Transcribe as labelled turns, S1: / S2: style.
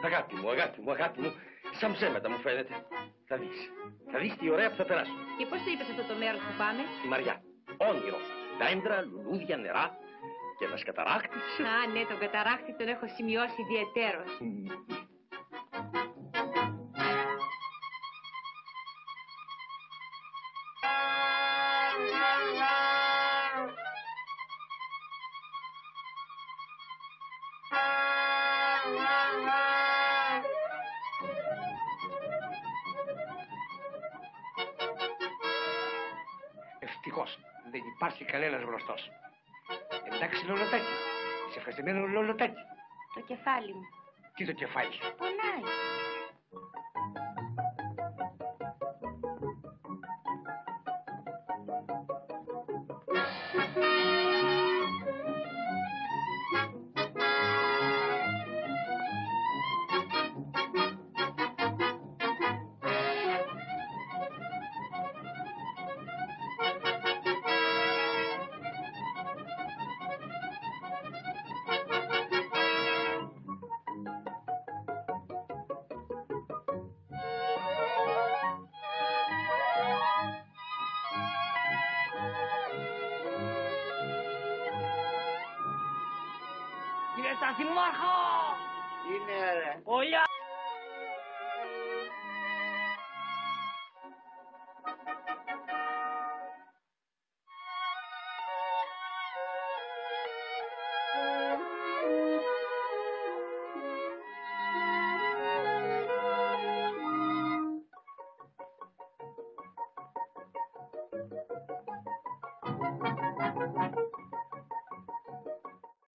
S1: Αγάπη μου, σαν ψέματα μου φαίνεται. Θα δεις τι ωραία που θα περάσω.
S2: Και πώς το είπες αυτό το μέρος που πάμε?
S1: Στη Μαριά. Όνειρο. Δέντρα, λουλούδια, νερά και ένας καταράχτης.
S2: Α, ναι, τον καταράχτη τον έχω σημειώσει ιδιαιτέρως.
S3: Ευτυχώς δεν υπάρχει κανένας γνωστός. Εντάξει, Λολοτάκη. Είσαι ευχαριστημένο, Λολοτάκη?
S2: Το κεφάλι μου.
S3: Τι το κεφάλι σου?
S2: Πονάει.
S4: Κύριε Σταθημάρχο!
S5: Είναι ρε.
S4: Ολιά!